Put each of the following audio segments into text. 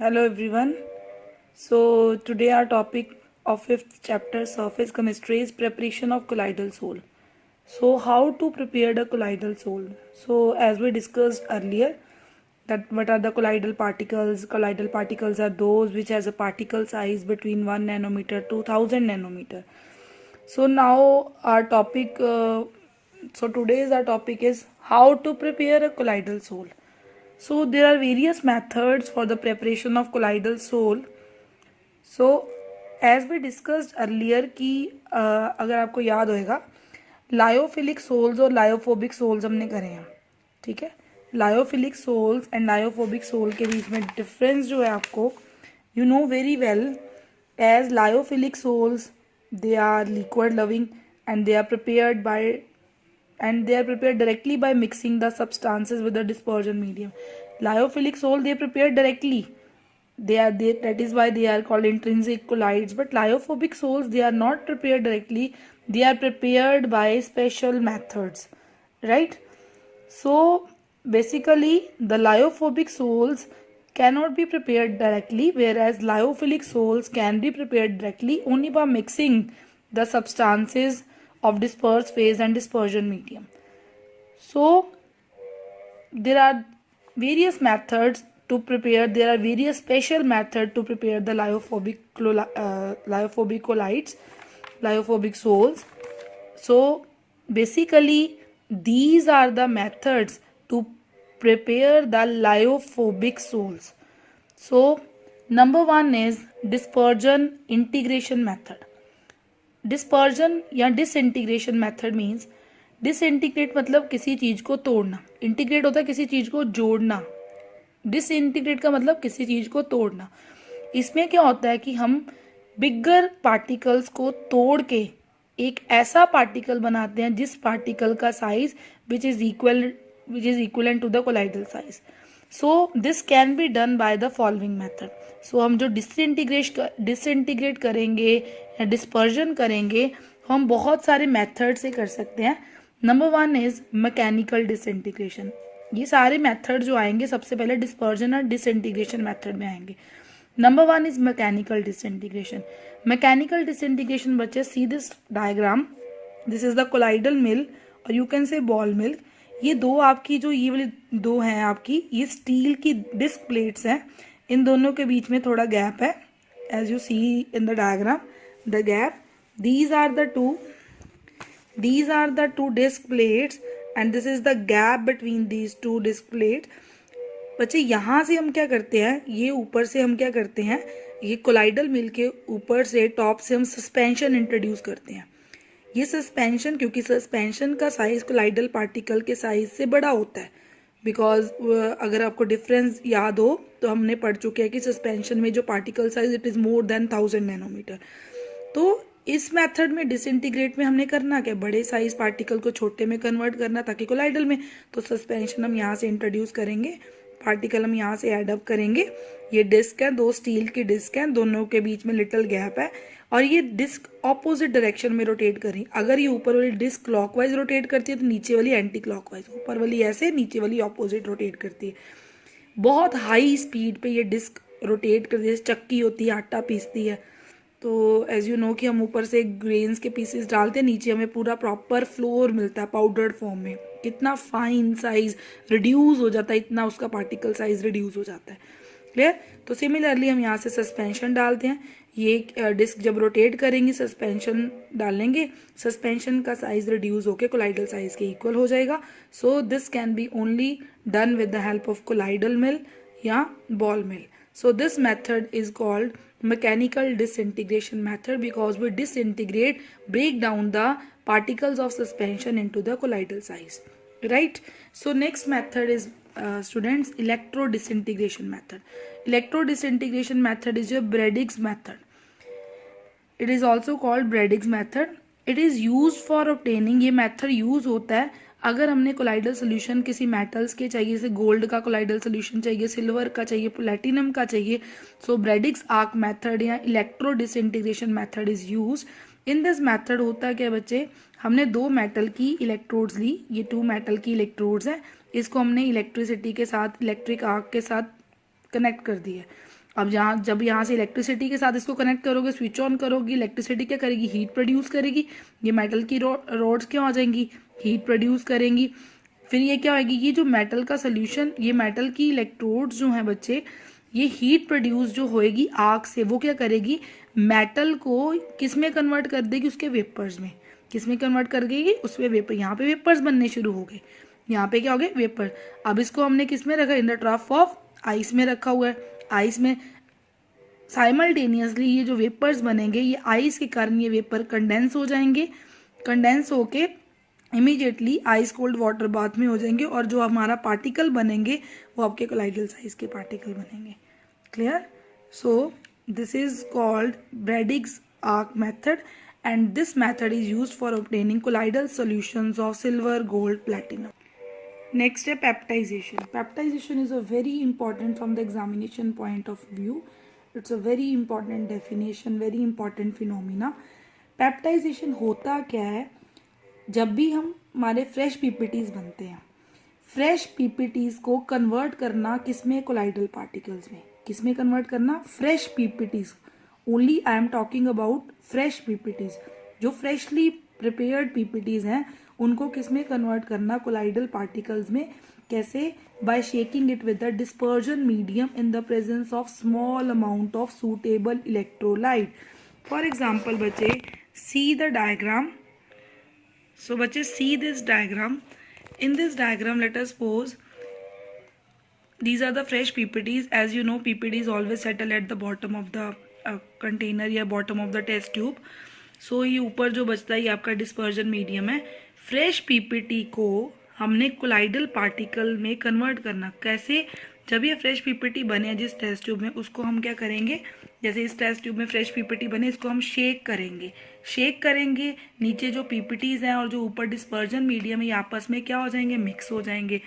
Hello everyone. So today our topic of fifth chapter surface chemistry is preparation of colloidal soul. So how to prepare the colloidal soul? So as we discussed earlier that what are the colloidal particles? Colloidal particles are those which has a particle size between 1 nanometer to 1000 nanometer. So now our topic today's our topic is how to prepare a colloidal soul. So there are various methods for the preparation of colloidal soul. So as we discussed earlier कि अगर आपको याद होएगा lyophilic sols और lyophobic sols हमने करे हैं, ठीक है। Lyophilic sols and lyophobic sol के बीच में डिफरेंस जो है आपको you know very well as lyophilic sols they are liquid loving and they are prepared by and they are prepared directly by mixing the substances with the dispersion medium. Lyophilic soul they prepare directly. That is why they are called intrinsic colloids. But lyophobic sols they are not prepared directly. They are prepared by special methods, right? So basically the lyophobic sols cannot be prepared directly, whereas lyophilic sols can be prepared directly only by mixing the substances of dispersed phase and dispersion medium. So there are various methods to prepare. There are various special methods to prepare the lyophobic colloids, lyophobic sols. So basically these are the methods to prepare the lyophobic sols. So number one is dispersion integration method. Dispersion या disintegration method means disintegrate मतलब किसी चीज को तोड़ना, integrate होता है किसी चीज को जोड़ना, डिसइंटीग्रेट का मतलब किसी चीज को तोड़ना। इसमें क्या होता है कि हम बिगर पार्टिकल्स को तोड़ के एक ऐसा पार्टिकल बनाते हैं जिस पार्टिकल का size which is equivalent to the colloidal size. So this can be done by the following method. So हम जो डिसइंटीग्रेट करेंगे या डिस्पर्जन करेंगे हम बहुत सारे मेथड से कर सकते हैं. Number one is mechanical disintegration. ये सारे मेथड जो आएंगे सबसे पहले डिस्पर्जन और डिसइंटीग्रेशन मेथड में आएंगे. Number one is mechanical disintegration. Mechanical disintegration बच्चे see this diagram. This is the colloidal mill और you can say ball mill. ये दो आपकी जो ये वाली दो हैं आपकी ये स्टील की डिस्क प्लेट्स हैं. इन दोनों के बीच में थोड़ा गैप है as you see in the diagram the gap. these are the two disc plates and this is the gap between these two disc plates. बच्चे यहाँ से हम क्या करते हैं, ये ऊपर से हम क्या करते हैं, ये कोलाइडल मिल के ऊपर से टॉप से हम सस्पेंशन इंट्रोड्यूस करते हैं. ये सस्पेंशन क्योंकि सस्पेंशन का साइज कोलाइडल पार्टिकल के साइज से बड़ा होता है. बिकॉज अगर आपको डिफरेंस याद हो तो हमने पढ़ चुके हैं कि सस्पेंशन में जो particle size it is more than 1000 nanometre. तो इस मेथड में डिसइंटीग्रेट में हमने करना क्या, बड़े साइज पार्टिकल को छोटे में कन्वर्ट करना ताकि कोलाइडल में. तो सस्पेंशन हम यहाँ से इंट्रोड्यूस करेंगे, पार्टिकल हम यहाँ से ऐड अप करेंगे. ये डिस्क है, दो स्टील की डिस्क हैं, दोनों के बीच में लिटिल गैप है और ये डिस्क ऑपोजिट डायरेक्शन में रोटेट कर रही. अगर ये ऊपर वाली डिस्क क्लॉकवाइज रोटेट करती है तो नीचे वाली एंटी क्लॉकवाइज, ऊपर वाली ऐसे नीचे वाली ऑपोजिट रोटेट करती है. बहुत हाई स्पीड पे ये डिस्क रोटेट करती है, चक्की होती है, आटा पीसती है. तो एज यू नो कि हम ऊपर से ग्रेन्स के पीसेस डालते हैं, नीचे हमें पूरा प्रॉपर फ्लोर मिलता है पाउडर्ड फॉर्म में. कितना फाइन साइज रिड्यूस हो जाता है, इतना उसका पार्टिकल साइज रिड्यूस हो जाता है. क्लियर. तो सिमिलरली हम यहाँ से सस्पेंशन डालते हैं. ये डिस्क जब रोटेट करेंगे सस्पेंशन डालेंगे, सस्पेंशन का साइज रिड्यूस होकर कोलाइडल साइज के इक्वल हो जाएगा. So this can be only done with the help of colloidal mill या ball mill. So this method is called mechanical disintegration method because we disintegrate, break down the particles of suspension into the colloidal size, right? So next method is students electro disintegration method. Electro disintegration method is your Bradig's method. It is also called Bradig's method. It is used for obtaining, ये method use होता है अगर हमने colloidal solution किसी metals के चाहिए, जैसे gold का कोलाइडल सोल्यूशन चाहिए, सिल्वर का चाहिए, प्लेटिनम का चाहिए. सो ब्रेडिक्स आर्क मेथड या electro disintegration method is use. In this method होता है क्या बच्चे, हमने दो मेटल की इलेक्ट्रोड्स ली, ये 2 मेटल की इलेक्ट्रोड्स हैं, इसको हमने इलेक्ट्रिसिटी के साथ इलेक्ट्रिक आर्क के साथ कनेक्ट कर दिया. अब जब यहाँ से इलेक्ट्रिसिटी के साथ इसको कनेक्ट करोगे, स्विच ऑन करोगी, इलेक्ट्रिसिटी क्या करेगी, हीट प्रोड्यूस करेगी। ये मेटल की रोड्स क्या हो जाएंगी, हीट प्रोड्यूस करेंगी। फिर ये क्या होगी, ये जो मेटल का सोल्यूशन, ये मेटल की इलेक्ट्रोड्स जो हैं बच्चे, ये हीट प्रोड्यूस जो होएगी आग से, वो क्या करेगी, मेटल को किस में कन्वर्ट कर देगी, उसके वेपर्स में। किस में कन्वर्ट कर देगी, उसमें वेपर। यहाँ पे वेपर्स बनने शुरू हो गए, यहाँ पे क्या हो गए, वेपर। अब इसको हमने किस में रखा, in the trough of ice में रखा हुआ है। आइस में साइमल्टेनियसली ये जो वेपर्स बनेंगे, ये आइस के कारण ये वेपर कंडेंस हो जाएंगे। कंडेंस होके immediately ice cold water bath में हो जाएंगे, और जो हमारा पार्टिकल बनेंगे वो आपके कोलाइडल साइज के पार्टिकल बनेंगे। Clear? So this is called Bredig's arc method, and this method is used for obtaining colloidal solutions of silver, gold, platinum. Next है peptization. Peptization is a very important from the examination point of view. It's a very important definition, very important phenomena. Peptization होता क्या है, जब भी हमारे fresh PPTs बनते हैं, fresh PPTs को कन्वर्ट करना किसमें, कोलाइडल पार्टिकल्स में। किसमें कन्वर्ट करना, fresh PPTs. Only I am talking about fresh PPTs. जो फ्रेशली प्रिपेयर्ड पीपीटीज हैं उनको किसमें कन्वर्ट करना, कोलाइडल पार्टिकल्स में। कैसे, by shaking it with the dispersion medium in the presence of small amount of suitable electrolyte. For example बच्चे, see the diagram. So बच्चे see this diagram. In this diagram let us suppose these are the fresh PPTs. As you know, PPTs always settle at the bottom of the container या bottom of the test tube. So ये ऊपर जो बचता है ये आपका dispersion medium है। Fresh PPT को हमने कोलाइडल पार्टिकल में कन्वर्ट करना। कैसे, जब ये फ्रेश पीपीटी बने जिस टेस्ट ट्यूब में, उसको हम क्या करेंगे, जैसे इस टेस्ट ट्यूब में फ्रेश पीपीटी बने, इसको हम शेक करेंगे। शेक करेंगे, नीचे जो पीपीटीज हैं और जो ऊपर डिस्पर्जन मीडियम है ये आपस में क्या हो जाएंगे, मिक्स हो जाएंगे।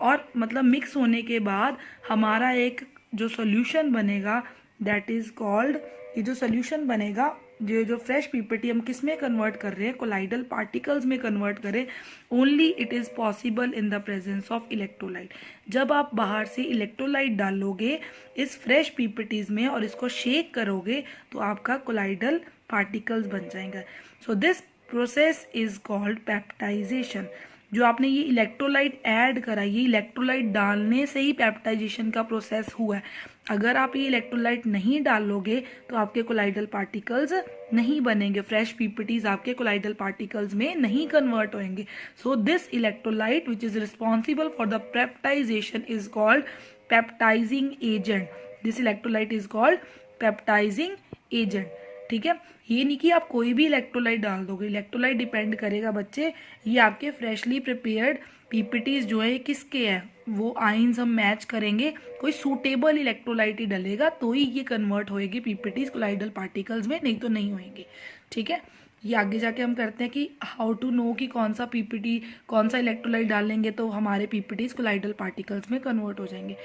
और मतलब मिक्स होने के बाद हमारा एक जो सॉल्यूशन बनेगा, दैट इज कॉल्ड, ये जो सॉल्यूशन बनेगा, जो फ्रेश पीपीटी हम किस में कन्वर्ट कर रहे हैं, कोलाइडल पार्टिकल्स में कन्वर्ट करें। Only it is possible in the presence of electrolyte. जब आप बाहर से इलेक्ट्रोलाइट डालोगे इस फ्रेश पीपीटीज में और इसको शेक करोगे तो आपका कोलाइडल पार्टिकल्स बन जाएंगे। So this process is called peptization. जो आपने ये इलेक्ट्रोलाइट ऐड करा, ये इलेक्ट्रोलाइट डालने से ही पेप्टाइजेशन का प्रोसेस हुआ है। अगर आप ये इलेक्ट्रोलाइट नहीं डालोगे तो आपके कोलाइडल पार्टिकल्स नहीं बनेंगे, फ्रेश पीपीटीज आपके कोलाइडल पार्टिकल्स में नहीं कन्वर्ट होंगे। So this electrolyte which is responsible for the peptization is called peptising agent. This electrolyte is called peptising agent. ठीक है, ये नहीं कि आप कोई भी इलेक्ट्रोलाइट डाल दोगे। इलेक्ट्रोलाइट डिपेंड करेगा बच्चे, ये आपके फ्रेशली प्रिपेयर्ड पीपीटीज जो है किसके हैं, वो आइंस हम मैच करेंगे, कोई सूटेबल इलेक्ट्रोलाइट ही डलेगा तो ही ये कन्वर्ट होएगी पीपीटीज कोलाइडल पार्टिकल्स में, नहीं तो नहीं होएंगे। ठीक है, ये आगे जाके हम करते हैं कि हाउ टू नो कि कौन सा पीपीटी, कौन सा इलेक्ट्रोलाइट डालेंगे तो हमारे पीपीटीज कोलाइडल पार्टिकल्स में कन्वर्ट हो जाएंगे।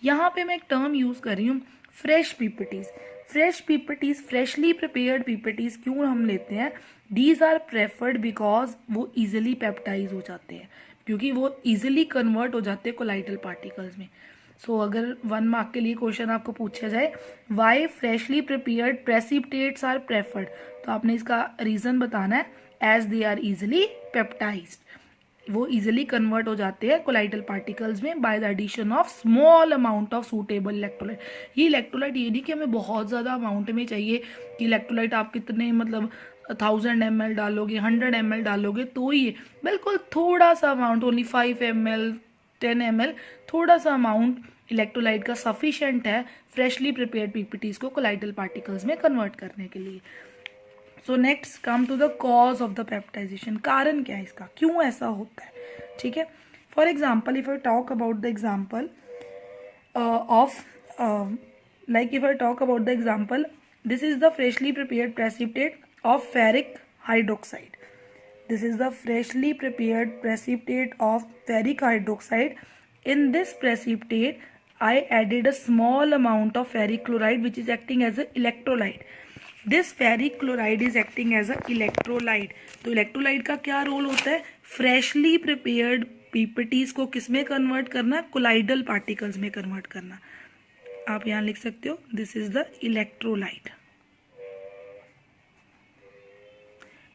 यहाँ पे मैं एक टर्म यूज कर रही हूँ, fresh PPTs. Fresh PPTs, freshly prepared PPTs क्यों हम लेते हैं, दीज आर प्रेफर्ड बिकॉज वो इजिली पेप्टाइज हो जाते हैं, क्योंकि वो इजिली कन्वर्ट हो जाते हैं कोलाइडल पार्टिकल्स में। सो अगर 1 मार्क के लिए क्वेश्चन आपको पूछा जाए why freshly prepared precipitates are preferred, तो आपने इसका रीजन बताना है, as they are easily peptized, वो इजिली कन्वर्ट हो जाते हैं कोलाइडल पार्टिकल्स में by the addition of small amount of suitable electrolyte. ये इलेक्ट्रोलाइट ये नहीं कि हमें बहुत ज़्यादा अमाउंट में चाहिए, कि इलेक्ट्रोलाइट आप कितने मतलब 1000 ml डालोगे, 100 ml डालोगे तो ये, बिल्कुल थोड़ा सा अमाउंट, ओनली 5 ml 10 ml, थोड़ा सा अमाउंट इलेक्ट्रोलाइट का सफिशिएंट है फ्रेशली प्रिपेयर्ड पीपीटीज को कोलाइडल पार्टिकल्स में कन्वर्ट करने के लिए। So next come to the cause of the peptization. कारण क्या है इसका, क्यों ऐसा होता है। ठीक है, for example if I talk about the example of like if I talk about the example, this is the freshly prepared precipitate of ferric hydroxide. This is the freshly prepared precipitate of ferric hydroxide. In this precipitate, I added a small amount of ferric chloride which is acting as an electrolyte. This ferric chloride is acting as an electrolyte. तो electrolyte का क्या role होता है, freshly prepared PPTs को किस में convert करना, colloidal particles में कन्वर्ट करना। आप यहाँ लिख सकते हो दिस इज द इलेक्ट्रोलाइट।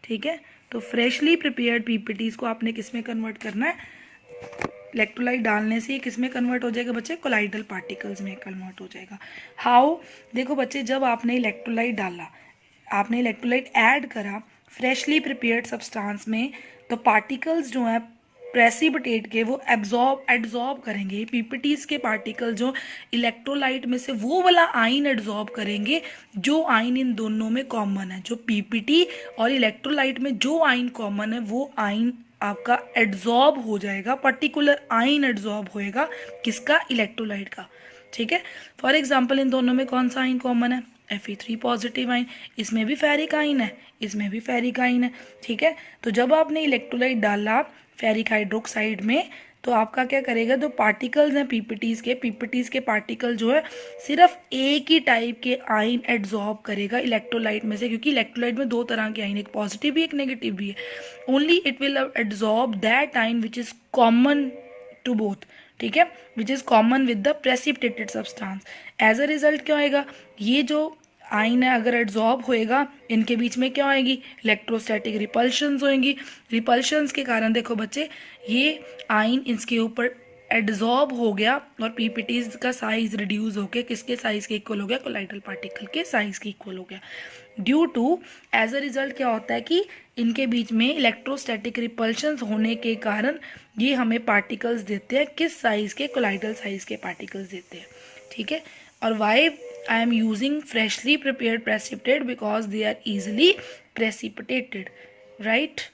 ठीक है, तो फ्रेशली प्रिपेयर्ड पीपीटीज को आपने किस में कन्वर्ट करना है, इलेक्ट्रोलाइट डालने से ये किस में कन्वर्ट हो जाएगा बच्चे, कोलाइडल पार्टिकल्स में कन्वर्ट हो जाएगा। हाउ, देखो बच्चे जब आपने इलेक्ट्रोलाइट डाला, आपने इलेक्ट्रोलाइट ऐड करा फ्रेशली प्रिपेयर्ड सब्सटेंस में, तो पार्टिकल्स जो हैं प्रेसिपिटेट के वो एब्जॉर्ब करेंगे। पीपीटीज के पार्टिकल जो इलेक्ट्रोलाइट में से वो वाला आयन एब्जॉर्ब करेंगे जो आयन इन दोनों में कॉमन है। जो पीपीटी और इलेक्ट्रोलाइट में जो आयन कॉमन है वो आयन आपका एड्जॉर्ब हो जाएगा, पर्टिकुलर आयन एड्जॉर्ब होएगा किसका, इलेक्ट्रोलाइट का। ठीक है, फॉर एग्जांपल इन दोनों में कौन सा आयन कॉमन है, Fe3 पॉजिटिव आयन, इसमें भी फेरिक आयन है, इसमें भी फेरिक आयन है। ठीक है, तो जब आपने इलेक्ट्रोलाइट डाला फेरिक हाइड्रोक्साइड में, तो आपका क्या करेगा, जो पार्टिकल्स हैं पीपीटीज के पार्टिकल जो है सिर्फ एक ही टाइप के आयन एड्जॉर्ब करेगा इलेक्ट्रोलाइट में से, क्योंकि इलेक्ट्रोलाइट में दो तरह के आयन, एक पॉजिटिव भी एक नेगेटिव भी है। Only it will adsorb that ion which is common to both. ठीक है, which is common with the precipitated substance. As a result क्या होएगा, ये जो आयन है अगर एड्जॉर्ब होएगा, इनके बीच में क्या होएगी, इलेक्ट्रोस्टैटिक रिपल्शंस होएंगी। रिपल्शंस के कारण देखो बच्चे ये आयन इसके ऊपर एड्जॉर्ब हो गया और पीपीटीज का साइज रिड्यूस होकर किसके साइज के इक्वल हो गया, कोलाइडल पार्टिकल के साइज के इक्वल हो गया। Due to, as a result क्या होता है कि इनके बीच में इलेक्ट्रोस्टैटिक रिपल्शंस होने के कारण ये हमें पार्टिकल्स देते हैं किस साइज के, कोलाइडल साइज के पार्टिकल्स देते हैं। ठीक है, और Y I am using freshly prepared precipitate because they are easily precipitated, right?